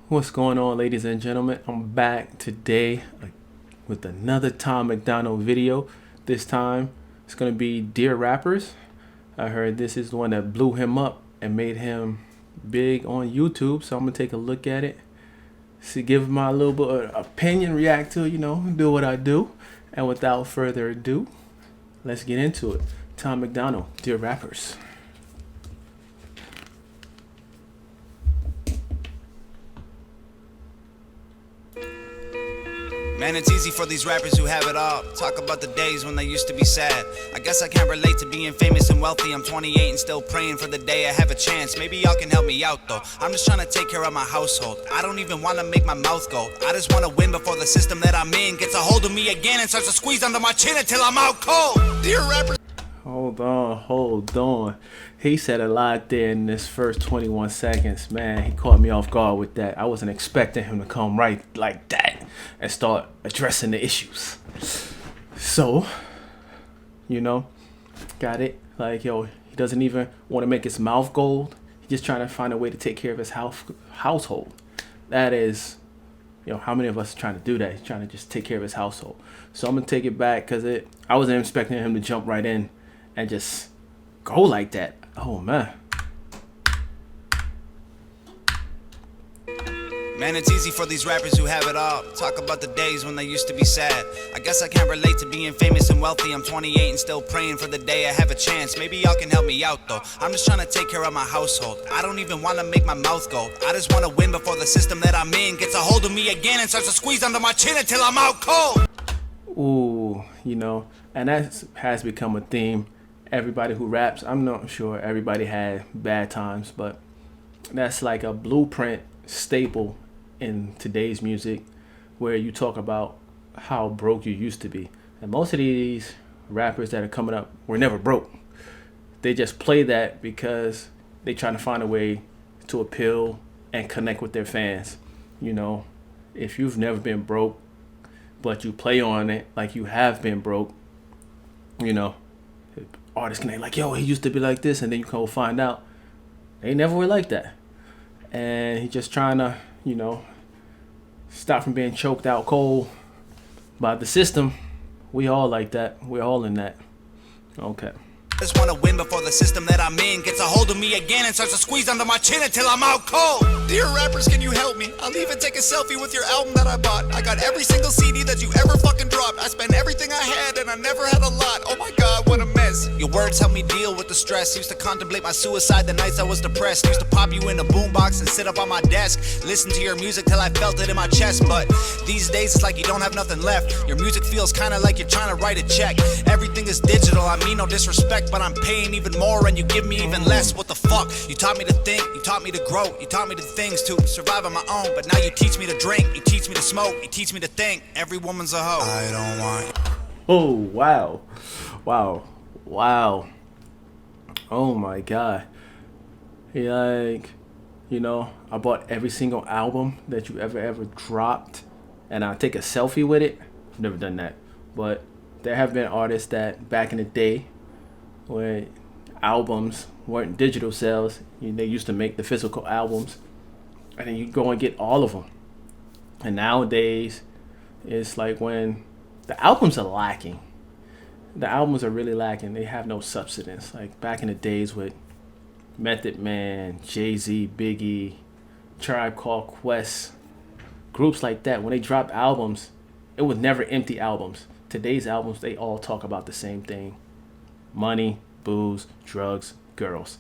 What's going on, ladies and gentlemen? I'm back today with another Tom MacDonald video. This time it's gonna be Dear Rappers. I heard this is the one that blew him up and made him big on YouTube, so I'm gonna take a look at it, see, give my little bit of opinion, react to it, do what I do. And without further ado, let's get into it. Tom MacDonald, Dear Rappers. Man, it's easy for these rappers who have it all. Talk about the days when they used to be sad. I guess I can't relate to being famous and wealthy. I'm 28 and still praying for the day I have a chance. Maybe y'all can help me out though. I'm just trying to take care of my household. I don't even want to make my mouth go. I just want to win before the system that I'm in gets a hold of me again and starts to squeeze under my chin until I'm out cold. Dear rappers. Hold on. He said a lot there in this first 21 seconds. Man, he caught me off guard with that. I wasn't expecting him to come right like that and start addressing the issues. So, got it. Like, he doesn't even want to make his mouth gold. He's just trying to find a way to take care of his household. That is, how many of us are trying to do that? He's trying to just take care of his household. So I'm going to take it back because I wasn't expecting him to jump right in and just go like that. Oh, man. Man, it's easy for these rappers who have it all. Talk about the days when they used to be sad. I guess I can't relate to being famous and wealthy. I'm 28 and still praying for the day I have a chance. Maybe y'all can help me out though. I'm just trying to take care of my household. I don't even want to make my mouth go. I just want to win before the system that I'm in gets a hold of me again and starts to squeeze under my chin until I'm out cold. Ooh, and that has become a theme. Everybody who raps, I'm not sure everybody had bad times, but that's like a blueprint staple in today's music, where you talk about how broke you used to be. And most of these rappers that are coming up were never broke. They just play that because they trying to find a way to appeal and connect with their fans. If you've never been broke, but you play on it like you have been broke, artists can like, he used to be like this, and then you go find out they never were like that. And he's just trying to, stop from being choked out cold by the system. We all like that. We're all in that. Okay. I just want to win before the system that I'm in gets a hold of me again and starts to squeeze under my chin until I'm out cold. Dear rappers, can you help me? I'll even take a selfie with your album that I bought. I got every single CD that you ever fucking dropped. I spent everything I had and I never had a lot. Oh my god, what a mess. Your words help me deal with the stress. Used to contemplate my suicide the nights I was depressed. Used to pop you in a boombox and sit up on my desk. Listen to your music till I felt it in my chest. But these days it's like you don't have nothing left. Your music feels kinda like you're trying to write a check. Everything is digital, I mean no disrespect, but I'm paying even more and you give me even less. What the fuck? You taught me to think, you taught me to grow, you taught me the things to survive on my own. But now you teach me to drink, you teach me to smoke, you teach me to think. Every woman's a hoe. I don't want. Oh, wow. Oh my god. I bought every single album that you ever dropped and I take a selfie with it. I've never done that. But there have been artists that back in the day, when albums weren't digital sales, they used to make the physical albums, and then you go and get all of them. And nowadays, it's like when the albums are lacking. The albums are really lacking. They have no substance. Like back in the days with Method Man, Jay-Z, Biggie, Tribe Called Quest, groups like that, when they dropped albums, it was never empty albums. Today's albums, they all talk about the same thing. Money, booze, drugs, girls.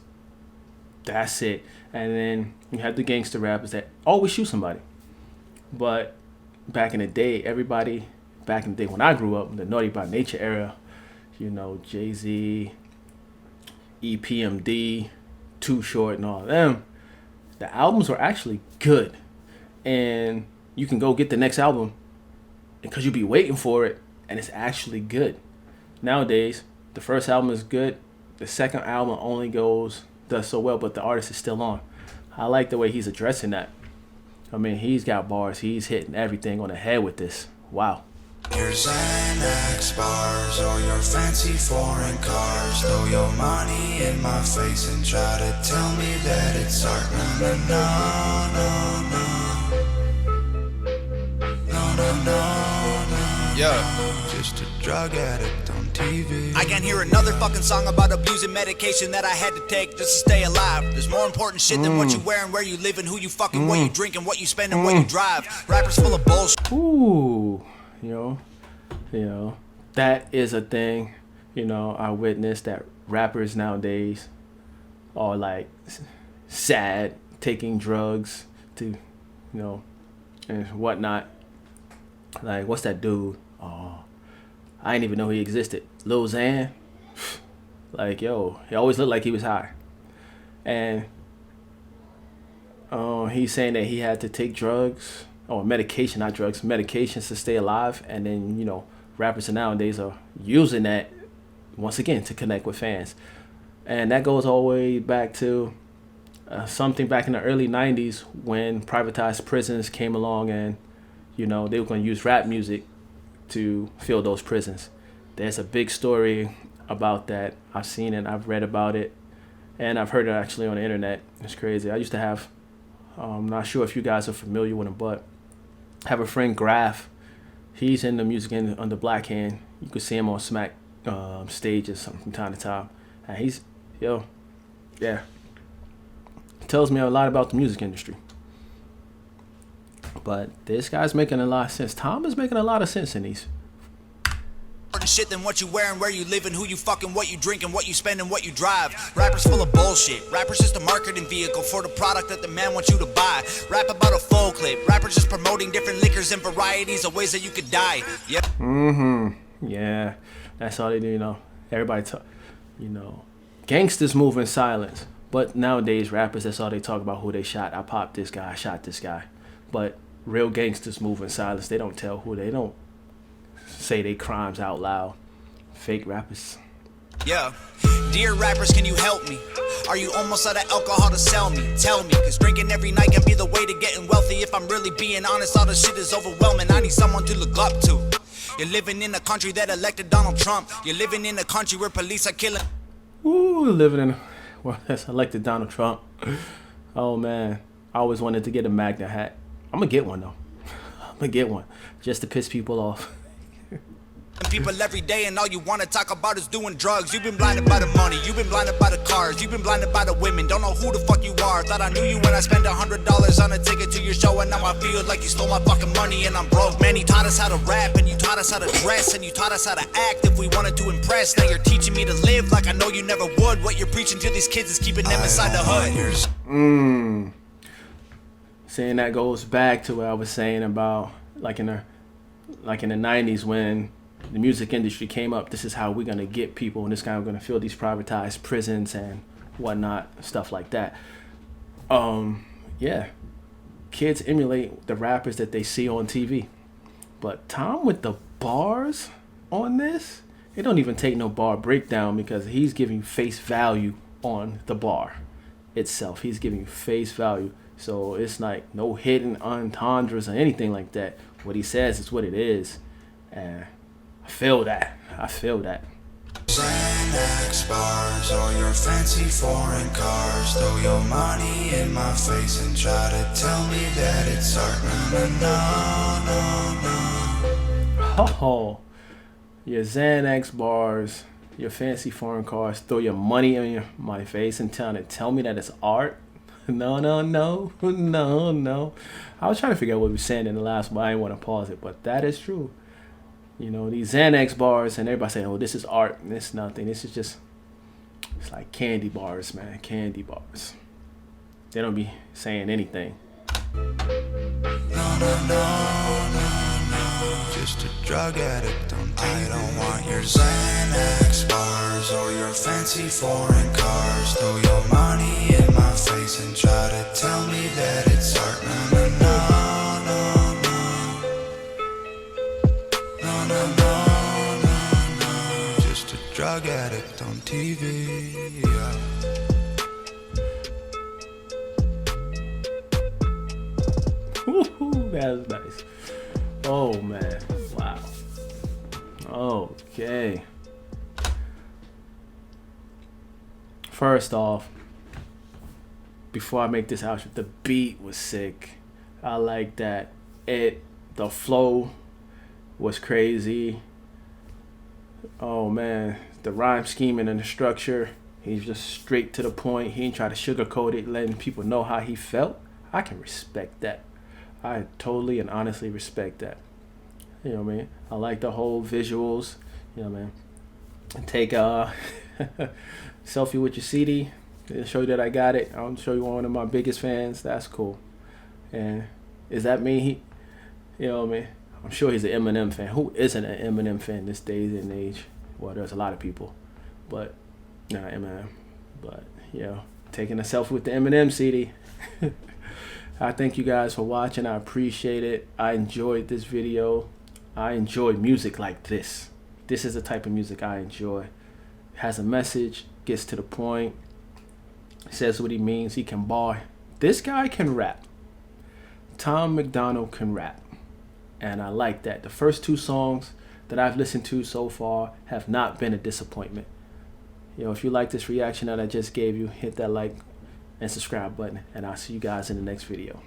That's it. And then you have the gangster rappers that always shoot somebody. But back in the day, when I grew up, the Naughty by Nature era, Jay-Z, EPMD, Too Short, and all of them, the albums were actually good. And you can go get the next album because you'll be waiting for it, and it's actually good. Nowadays, the first album is good. The second album only does so well, but the artist is still on. I like the way he's addressing that. I mean, he's got bars. He's hitting everything on the head with this. Wow. Your Xanax bars or your fancy foreign cars. Throw your money in my face and try to tell me that it's art. No, no, no, no, no. Yeah. Just a drug addict on TV. I can't hear another fucking song about abusing medication that I had to take just to stay alive. There's more important shit than what you wear and where you live and who you fucking, what you drink and what you spend and what you drive. Rappers full of bullshit. Ooh, that is a thing. I witnessed that rappers nowadays are like sad, taking drugs to, and whatnot. Like, what's that dude? Oh, I didn't even know he existed. Lil Xan. Like, he always looked like he was high. And he's saying that he had to take drugs, or medication, not drugs, medications to stay alive. And then, rappers nowadays are using that, once again, to connect with fans. And that goes all the way back to something back in the early 90s when privatized prisons came along and, they were going to use rap music to fill those prisons. There's a big story about that. I've seen it, I've read about it, and I've heard it actually on the internet. It's crazy. I used to have, I'm not sure if you guys are familiar with him, but I have a friend, Graf. He's in the music on the Black Hand. You could see him on Smack stages from time to time. And he's, tells me a lot about the music industry. But this guy's making a lot of sense. Tom is making a lot of sense in these. Shit than what you wear and where you live and who you fucking, what you drink and what you spend and what you drive. Rappers full of bullshit. Rappers just a marketing vehicle for the product that the man wants you to buy. Rap about a full clip. Rappers just promoting different liquors and varieties of ways that you could die. Yep. Yeah. That's all they do, Everybody talk, gangsters move in silence. But nowadays, rappers, that's all they talk about, who they shot. I popped this guy, I shot this guy. But real gangsters move in silence. They don't tell who, they don't say they crimes out loud. Fake rappers. Yeah. Dear rappers, can you help me? Are you almost out of alcohol to sell me? Tell me, cause drinking every night can be the way to getting wealthy. If I'm really being honest, all the shit is overwhelming. I need someone to look up to. You're living in a country that elected Donald Trump. You're living in a country where police are killing. Ooh, living in that's elected Donald Trump. Oh man, I always wanted to get a Magna hat. I'm gonna get one though. I'm gonna get one just to piss people off. People every day and all you want to talk about is doing drugs. You've been blinded by the money, you've been blinded by the cars, you've been blinded by the women. Don't know who the fuck you are. Thought I knew you when I spent $100 on a ticket to your show, and now I feel like you stole my fucking money and I'm broke. Man, you taught us how to rap and you taught us how to dress and you taught us how to act if we wanted to impress. Now you're teaching me to live like I know you never would. What you're preaching to these kids is keeping them inside the hood. Saying that goes back to what I was saying about like in the 90s when the music industry came up. This is how we're gonna get people, and this guy, we're gonna fill these privatized prisons and whatnot, stuff like that. Kids emulate the rappers that they see on TV, but Tom with the bars on this, it don't even take no bar breakdown because he's giving face value on the bar itself. He's giving face value, so it's like no hidden entendres or anything like that. What he says is what it is, and I feel that. Xanax bars or your fancy foreign cars. Throw your money in my face and try to tell me that it's art. No. Oh, your Xanax bars, your fancy foreign cars, throw your money in my face and tell me that it's art. No. I was trying to figure out what we were saying in the last one. I didn't want to pause it, but that is true. These Xanax bars, and everybody saying, oh, this is art, and it's nothing. This is just, it's like candy bars, man. Candy bars. They don't be saying anything. No. Just a drug addict on TV. I don't want your Xanax bars or your fancy foreign cars. Throw your money in my face and try to tell me that it's art. No. Just a drug addict on TV. Yeah. Woohoo, that was nice. Oh man, wow. Okay. First off, before I make this outro, the beat was sick. I like that. The flow was crazy. Oh man, the rhyme scheming and the structure. He's just straight to the point. He ain't try to sugarcoat it, letting people know how he felt. I can respect that. I totally and honestly respect that. You know what I mean? I like the whole visuals. You know what I mean? Take a selfie with your CD. It'll show you that I got it. I'll show you one of my biggest fans. That's cool. And is that me? You know what I mean? I'm sure he's an Eminem fan. Who isn't an Eminem fan this day and age? Well, there's a lot of people, but not Eminem. But yeah, taking a selfie with the Eminem CD. I thank you guys for watching. I appreciate it. I enjoyed this video. I enjoy music like this. This is the type of music I enjoy. Has a message, gets to the point, says what he means. He can bar. This guy can rap. Tom MacDonald can rap. And I like that. The first 2 songs that I've listened to so far have not been a disappointment. You know, if you like this reaction that I just gave you, hit that like and subscribe button, and I'll see you guys in the next video.